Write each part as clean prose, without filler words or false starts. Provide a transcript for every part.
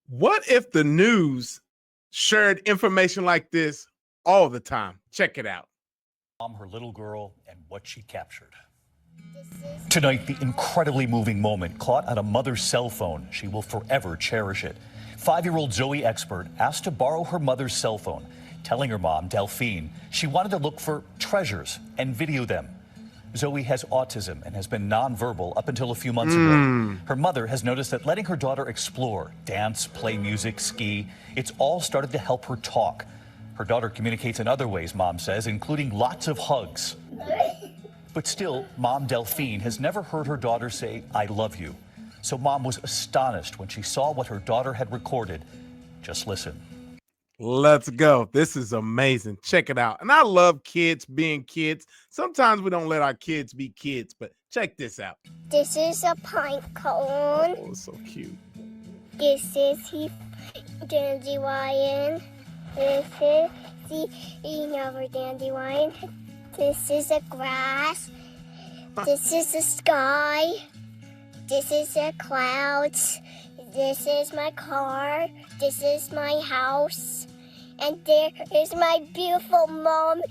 What if the news shared information like this all the time? Check it out. Her little girl, and what she captured. Tonight, the incredibly moving moment caught on a mother's cell phone. She will forever cherish it. 5-year-old Zoe Expert asked to borrow her mother's cell phone, telling her mom, Delphine, she wanted to look for treasures and video them. Zoe has autism and has been nonverbal up until a few months ago. Her mother has noticed that letting her daughter explore, dance, play music, ski, it's all started to help her talk. Her daughter communicates in other ways, Mom says, including lots of hugs. But still, Mom Delphine has never heard her daughter say, I love you. So Mom was astonished when she saw what her daughter had recorded. Just listen. Let's go. This is amazing. Check it out. And I love kids being kids. Sometimes we don't let our kids be kids, but check this out. This is a pine cone. Oh, it's so cute. This is the dandelion. This is the another dandelion. This is the grass. This is the sky. This is the clouds. This is my car. This is my house. And there is my beautiful mom.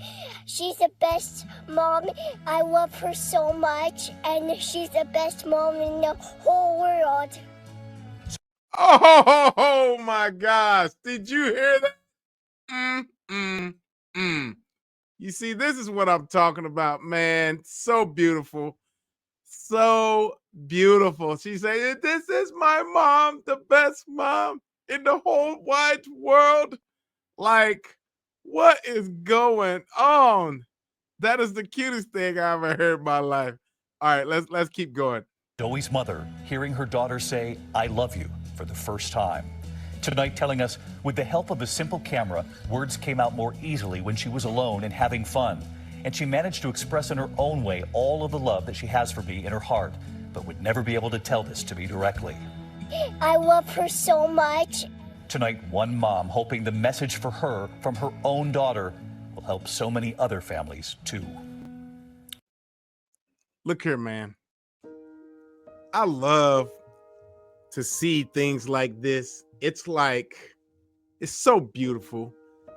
She's the best mom. I love her so much. And she's the best mom in the whole world. Oh my gosh. Did you hear that? You see, this is what I'm talking about, man. So beautiful. So beautiful. She said, this is my mom, the best mom in the whole wide world. Like, what is going on? That is the cutest thing I ever heard in my life. All right, let's keep going. Zoe's mother hearing her daughter say, I love you for the first time. Tonight telling us, with the help of a simple camera, words came out more easily when she was alone and having fun. And she managed to express in her own way all of the love that she has for me in her heart, but would never be able to tell this to me directly. I love her so much. Tonight, one mom hoping the message for her from her own daughter will help so many other families too. Look here, man. I love to see things like this. It's so beautiful.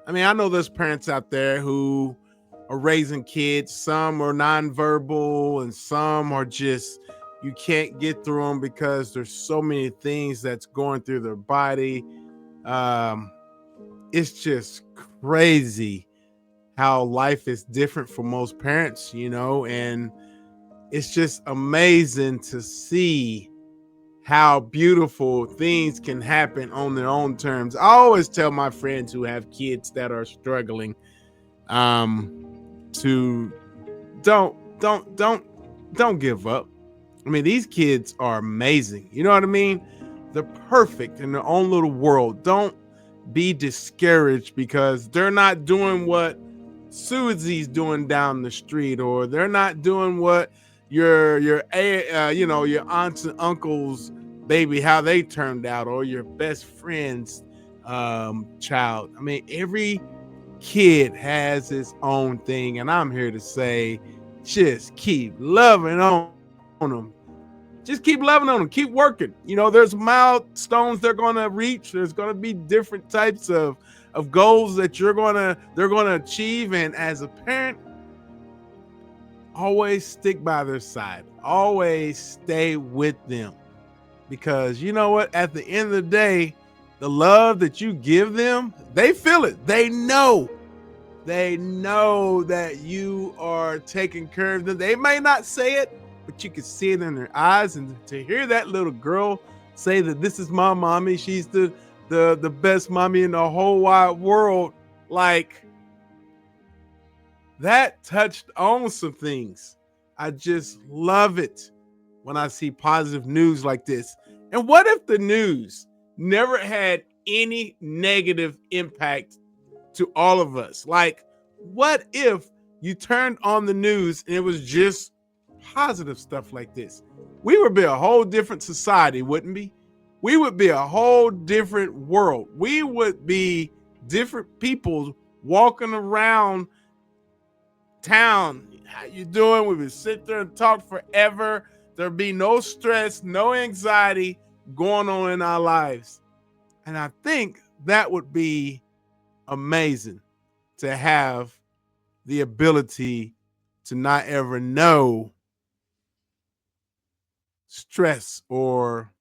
I mean, I know there's parents out there who are raising kids. Some are nonverbal and some are just, you can't get through them because there's so many things that's going through their body. It's just crazy how life is different for most parents, and it's just amazing to see how beautiful things can happen on their own terms. I always tell my friends who have kids that are struggling, to don't give up. I mean, these kids are amazing. You know what I mean? They're perfect in their own little world. Don't be discouraged because they're not doing what Susie's doing down the street, or they're not doing what your aunts and uncles baby, how they turned out, or your best friend's child. I mean, every kid has his own thing, and I'm here to say, just keep loving on them. Just keep loving on them. Keep working. There's milestones they're going to reach. There's going to be different types of goals that they're going to achieve. And as a parent, always stick by their side. Always stay with them. Because you know what? At the end of the day, the love that you give them, they feel it. They know that you are taking care of them. They may not say it, but you can see it in their eyes. And to hear that little girl say that this is my mommy, she's the best mommy in the whole wide world, like, that touched on some things. I just love it when I see positive news like this. And what if the news never had any negative impact to all of us? Like, what if you turned on the news and it was just positive stuff like this? We would be a whole different society, wouldn't we? We would be a whole different world. We would be different people walking around town. How you doing? We would sit there and talk forever. There'd be no stress, no anxiety going on in our lives. And I think that would be amazing to have the ability to not ever know stress or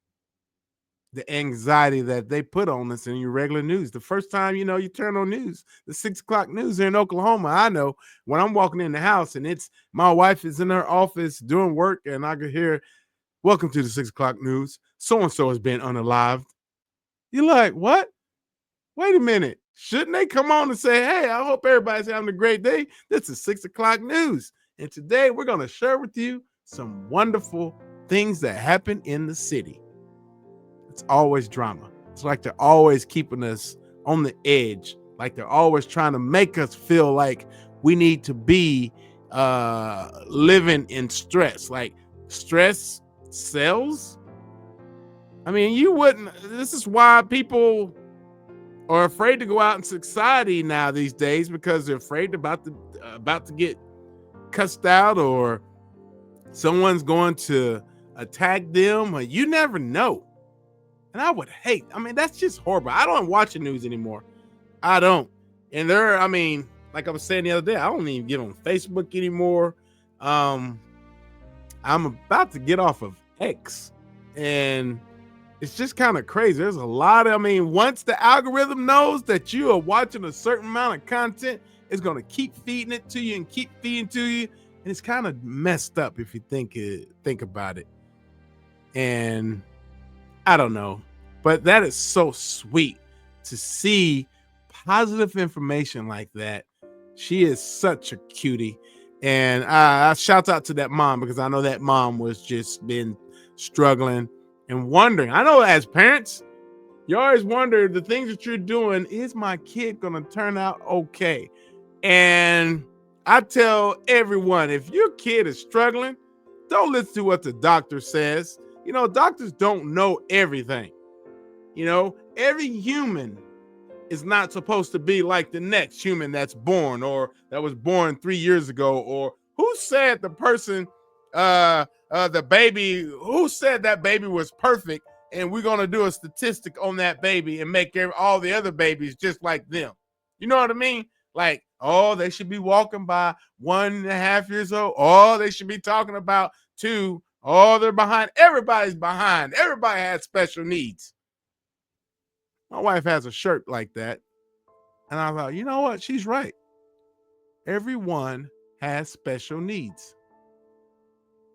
the anxiety that they put on us in your regular news. The first time, you turn on news, the 6 o'clock news here in Oklahoma, I know when I'm walking in the house and it's my wife is in her office doing work and I could hear, welcome to the 6 o'clock news. So-and-so has been unalived. You're like, what? Wait a minute. Shouldn't they come on and say, hey, I hope everybody's having a great day? This is 6 o'clock news. And today we're going to share with you some wonderful things that happen in the city. It's always drama. It's like they're always keeping us on the edge. Like they're always trying to make us feel like we need to be living in stress. Like stress sells. I mean, you wouldn't. This is why people are afraid to go out in society now these days, because they're afraid about to get cussed out or someone's going to attack them. Or you never know. And I would hate. I mean, that's just horrible. I don't watch the news anymore. I don't. And like I was saying the other day, I don't even get on Facebook anymore. I'm about to get off of X, and it's just kind of crazy. There's a lot of, once the algorithm knows that you are watching a certain amount of content, it's going to keep feeding it to you and keep feeding to you. And it's kind of messed up if you think about it. And I don't know, but that is so sweet to see positive information like that. She is such a cutie. And I shout out to that mom, because I know that mom was just been struggling and wondering. I know as parents, you always wonder the things that you're doing, is my kid going to turn out okay? And I tell everyone, if your kid is struggling, don't listen to what the doctor says. Doctors don't know everything. Every human is not supposed to be like the next human that's born or that was born 3 years ago. Or who said the person, the baby, who said that baby was perfect and we're going to do a statistic on that baby and make all the other babies just like them? You know what I mean? Like, oh, they should be walking by 1.5 years old. Oh, they should be talking about 2. Oh, they're behind. Everybody's behind. Everybody has special needs. My wife has a shirt like that. And I thought, you know what? She's right. Everyone has special needs.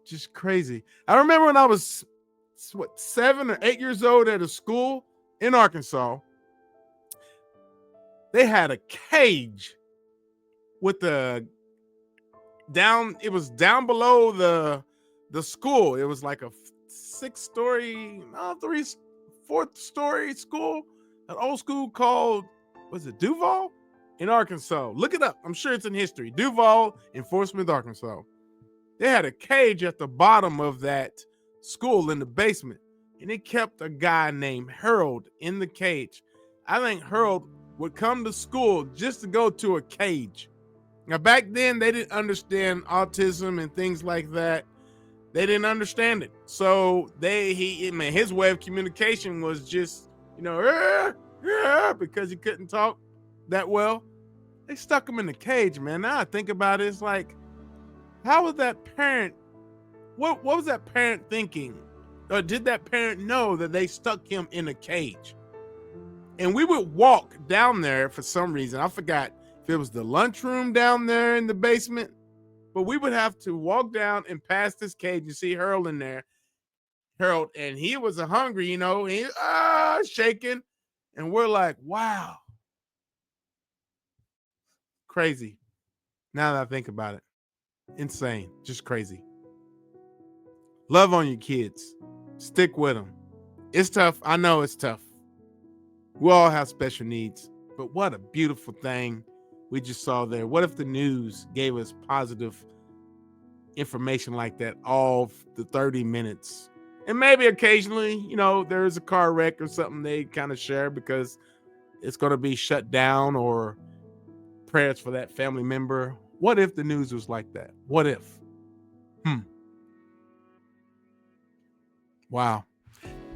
Just crazy. I remember when I was 7 or 8 years old at a school in Arkansas, they had a cage with it was down below the school. It was like a 4th-story school, an old school called, was it Duval in Arkansas? Look it up. I'm sure it's in history. Duval in Fort Smith, Arkansas. They had a cage at the bottom of that school in the basement, and it kept a guy named Harold in the cage. I think Harold would come to school just to go to a cage. Now, back then, they didn't understand autism and things like that. They didn't understand it. So his way of communication was just, because he couldn't talk that well. They stuck him in the cage, man. Now I think about it, it's like, how was that parent, what was that parent thinking? Or did that parent know that they stuck him in a cage? And we would walk down there for some reason. I forgot if it was the lunchroom down there in the basement, but we would have to walk down and past this cage and see Harold in there. Harold, and he was hungry, he shaking. And we're like, wow. Crazy. Now that I think about it. Insane. Just crazy. Love on your kids. Stick with them. It's tough. I know it's tough. We all have special needs, but what a beautiful thing we just saw there. What if the news gave us positive information like that all the 30 minutes? And maybe occasionally, there's a car wreck or something they kind of share because it's going to be shut down, or prayers for that family member. What if the news was like that? What if? Wow.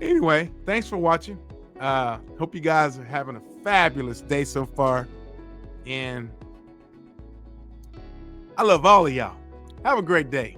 Anyway, thanks for watching. Hope you guys are having a fabulous day so far. And I love all of y'all. Have a great day.